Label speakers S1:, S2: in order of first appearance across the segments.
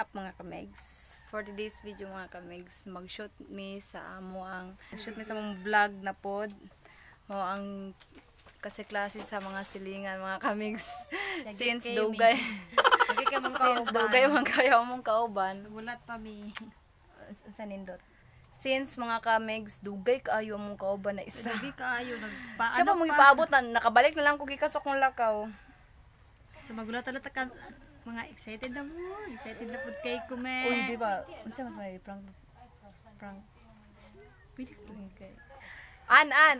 S1: up mga kamegs? For today's video mga kamegs, mag-shoot mi sa mong vlog na pod. Mo ang kasi klase sa mga silingan mga kamegs. Since dugay man kayo mong kauban.
S2: Bulat pa mi.
S1: Sa nindot. Since mga kamegs, dugay kaayo mong kauban na isa.
S2: Dugay kaayo nagpaano.
S1: Siya pa mong ipaabot na nakabalik na lang ko gikasok ng lakaw.
S2: So magulat talaga ka mga excited na mo. Excited na pud kay ko me.
S1: Uy, di ba? Unsa mas may prank?
S2: Pwede
S1: Bingkay. An.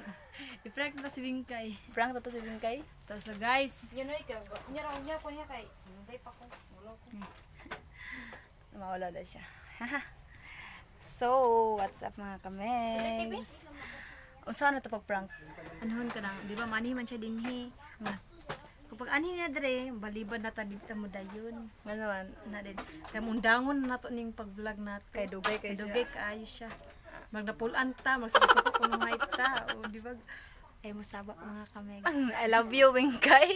S2: i-prank na si Bingkay.
S1: Prank to si Bingkay.
S2: So guys,
S3: Yun ay ka. Nyara ko niya kay. Hindi pa ko. Wala ko.
S1: Mawala na siya. So, what's up mga kamegs? Unsa na to pag prank?
S2: anuhon ka nang, di ba mani man siya dinhi. Kapag ani niya dire, baliban na ta dito mo dayon.
S1: Ano man?
S2: Na din. Kaya mundangon na to ning pag-vlog natin.
S1: Kay dugay kay
S2: Dugay kaayo siya. Magnapulan ta, magsasuko ko ng height ta. O, di ba? Ay, masaba mga kamegs.
S1: I love you, Bingkay.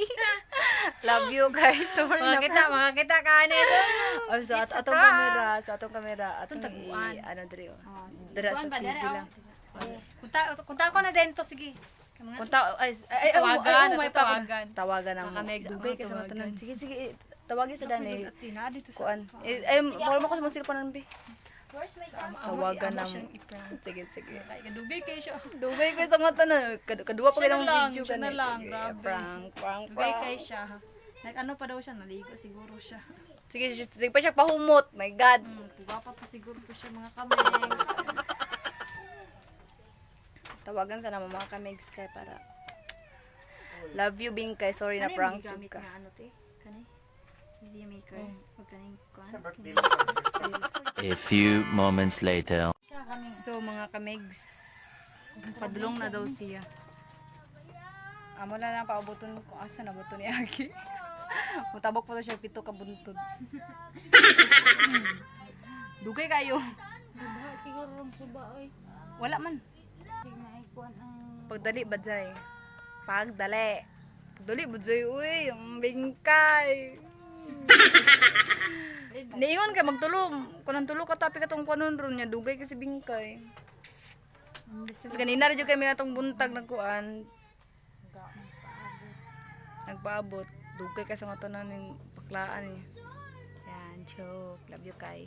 S1: Love you, guys. Sorry na.
S2: Makakita ka nito.
S1: Oh, so
S2: It's a
S1: atong
S2: prank.
S1: camera, atong
S2: taguan.
S1: ano diri. Dira sa TV lang.
S2: Kunta ko na din to, sige.
S1: Kunta ay
S2: Tawagan,
S1: may
S2: tawagan.
S1: Tawagan ang
S2: Mga kamegs,
S1: dugay kasi
S2: tawagan.
S1: matanan. Sige, tawagin sa dani.
S2: Tina dito sa
S1: Kuan. Ay, bawal mo ko sa cellphone bi.
S3: Where's my camera?
S1: Tawagan na.
S2: siyang i-prank.
S1: Sige.
S2: Ay, kadugay kayo siya.
S1: Dugay ko sa mga tanan. Kadua pa
S2: Siya
S1: kailang
S2: na lang,
S1: video
S2: siya na
S1: kanina.
S2: lang,
S1: Sige,
S2: grabe.
S1: Prank.
S2: Dugay kayo siya. Nag-ano pa daw siya, naligo siguro siya.
S1: Sige pa siya pahumot. My God.
S2: Guwapa pa siguro po siya mga kamegs.
S1: Tawagan sana mo mga kamegs kay para. Love you, Bingkay. Sorry na
S2: Ano yung
S1: prank
S2: gamit
S1: ka.
S2: na ano te? Kanay? Media maker. Huwag kaning kuhan.
S4: A few moments later.
S1: So mga kamegs, padulong na daw siya. Amo na lang paubuton kung asa na buto ni Aki. Mutabok pa daw siya pito ka buntod. Dugay kayo.
S3: Diba siguro ron po ba oy.
S1: Wala man.
S3: Tingnan ay kuan ang
S1: Pagdali badzay. Pagdali badzay uy, ang Bingkay. Niingon kay magtulong. Kunang tulo ka tapi katong kuanon ron niya dugay kasi Bingkay. Since kanina rin yung kami atong buntag nagkuan. Nagpaabot. Dugay kasi nga tanan ng paklaan eh. Yan, joke. Love you kay.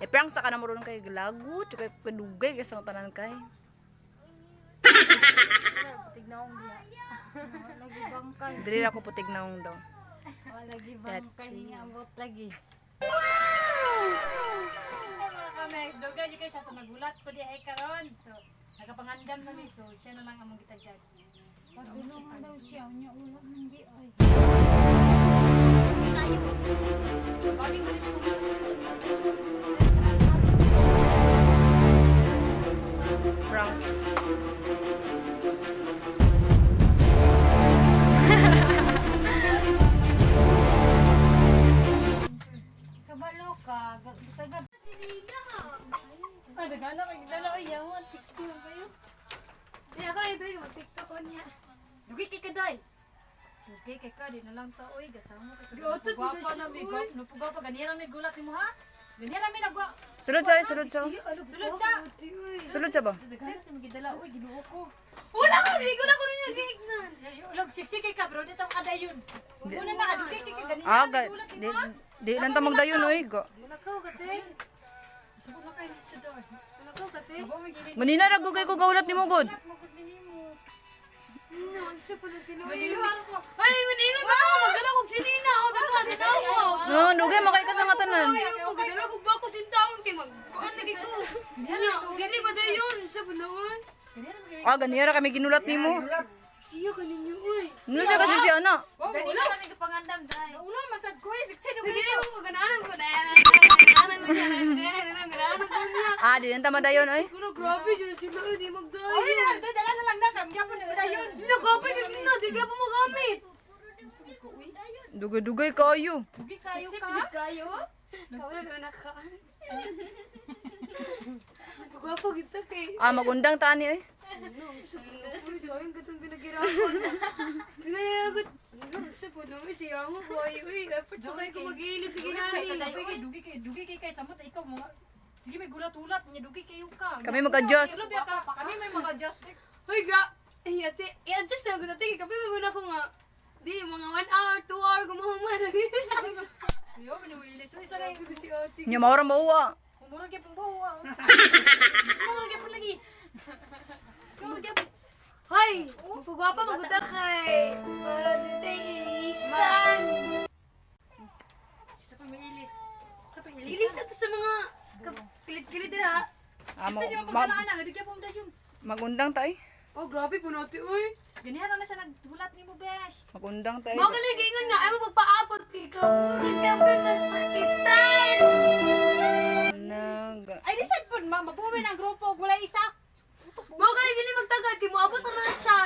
S1: Prank sa ka na mo ron kay lagu. Tsaka kadugay kasi nga tanan kay.
S3: tignaong dia. Lagi bangkay.
S1: Dili ako putig na daw.
S3: Lagi
S1: That's
S3: bangkay
S1: true.
S3: niya abot lagi.
S2: Mga kamegs, dugay yung kayo siya. So nagulat ko di ay karon. So, nagapangandam na mi. So, siya na lang among gitagdag.
S3: Pagdulungan daw siya nya ulo man di ay.
S2: Bali mo rin yung
S1: Prank.
S3: Kabalo ka. Tagad.
S2: Ay, nagana kayo. Nagana kayo. Yawan. 60 lang kayo.
S3: Di ako ito yung TikTok ko niya.
S2: Dugay kay kaday. Dugay kay ka. Di na lang ta. Oy, gasama kay kaday.
S3: Giotot mo na
S2: Napugapa
S3: siya,
S2: na mi.
S3: oy.
S2: Napugapa. Ganyan lang may gulat mo ha. Ganyan lang may nagwa.
S1: Sulod sa.
S2: Sulod sa.
S1: Sulod sa ba?
S2: Nagana sa magidala. Uy, ginuo ko.
S3: Wala ko di ko na ko niya gignan.
S2: Ulog, siksik kay ka. Pero dito ang kadayon. Una na ka. Dugay kay ka. Ganyan
S1: Ah,
S2: lang may gulat mo ha.
S1: di lang ta magdayon oy.
S3: Wala ko kate.
S2: Gusto ko na kayo siya doon.
S3: Wala ko kate.
S2: Aba, may ginit.
S1: Ganina ra dugay ko gaulat nimo god.
S2: Magod mo.
S3: No, isa pa na sila.
S2: Maginiwala ko.
S3: Ay, ngunit ba ako magdala kog sinina o dala sinawo.
S1: No, dugay makay ka sa nga tanan.
S3: Ay, ako gadala kog ba ko sintaon kay mag kuan lagi ko. Nya, o dili ba dayon sa panawan?
S2: Ganyan lang may
S1: Ah, ganira kami ginulat nimo.
S3: Siya kaninyo uy.
S1: Ano siya kasi si ana?
S2: ganito kami kapangandam dai. Ulan masad ko siksik
S3: Dili ko maganaanan ko na. Ganaanan ko niya. Ganaanan ko niya.
S1: Ah, di lang ta madayon oy.
S3: Pero grabe dyan sila di magdayo.
S2: Ay, na dito dala na lang natam. Gyapon na dayon.
S3: Nakapay ka na, di ka pa magamit.
S1: Dugay kayo.
S2: Bugi kayo ka.
S3: Kayo? Kawala na nakaan. Gwapo kita kay.
S1: Magundang tani eh.
S3: No, sa puno. Sayang katong pinagirapan. Ginayagot. No, sa puno. Siya mo ko. Uy, dapat pa kayo ko mag-iilis. Sige na
S2: Dugi kay samot ikaw mo. Sige may gulat-ulat niya dugi kayo ka.
S1: Kami mag-adjust.
S2: Kami may mag-adjust.
S3: Uy, Ay, ate. I-adjust na ako dati. Kapag may muna ko nga. Di, mga 1 hour, 2 hour gumahuman.
S2: Yo, minuwilis. Uy, sanay.
S3: Sabi ko si ate.
S1: Nya maura mauwa.
S2: Umurag yung pambawa. Umurag yung lagi. Umurag yung
S3: Hoy! Magpagwapa, maguda kay. Para dito ilisan.
S2: Isa pa may ilis. Isa pa ilis.
S3: Ilisan to sa mga kilit-kilit din ha.
S2: Basta siya pagkalaan na. Hindi kaya pumda yun.
S1: Magundang tay.
S3: Oh, grabe po natin, uy.
S2: Ganyan na siya naghulat ni mo, besh.
S1: Magundang tay.
S3: Mga kaligingan nga, ay mo pagpaapot kay ka. Murag ka ba masakitan?
S2: Ay, di sad po, mabumin ang grupo. Gulay isa.
S3: Mga kaligili magtagad, di mo abot na siya.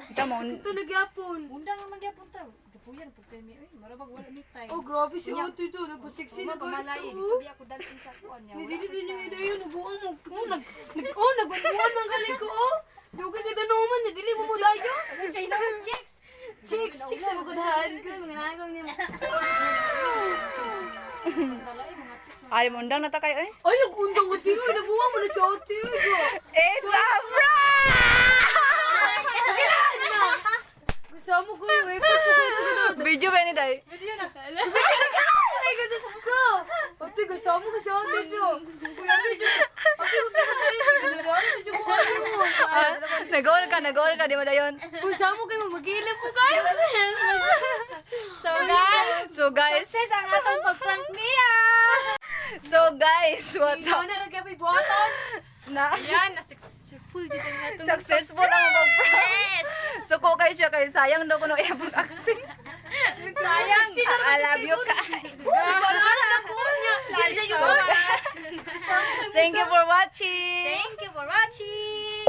S1: Kita mo.
S3: Ito nagyapon.
S2: Undang ang magyapon tao. Gapuyan, pagkami. Ay, marabag wala ni tayo.
S3: Oh, grabe si ate to. Nagpasiksi na ko
S2: Mamalay,
S3: ito.
S2: dito biya ko dalhin sa kuan niya.
S3: Hindi din yung ida yun. Nabuang mo. Nag-uwan ng galing ko, oh. Dugay ka naman. Nagili mo mo dayo.
S2: Ano siya inaw? Chicks!
S3: Chicks na magkudahan ko. Mga nanagaw niya.
S2: Talay, mga chicks.
S1: Ay, mundang na ta kayo eh.
S3: Ay, nag-undang ati. Nabuang mo na si ate.
S1: It's a prank!
S3: Kagilaan na. Gusto mo ko yung wafer ko.
S1: Video ba ni day?
S3: Ay, gatas ko. Ate, gusto mo ko si ate do. Kuya, medyo. Ate, kung kaya tayo. Ginadaan, medyo ko
S1: Nag-all ka, di mo dayon.
S3: Gusto mo kayo mag-ilip po kayo.
S1: So guys,
S2: Sis, ang atong pag-prank niya!
S1: what's
S3: Ikaw
S1: up?
S3: na rin kayo buhatan.
S2: Ayan, na-successful dito nga itong
S1: Successful ang mag-prank. So ko kayo siya kay sayang daw ko nung i-acting.
S3: Sayang.
S1: I love you ka.
S3: Wala na ko niya.
S1: Thank you for watching.
S2: Thank you for watching!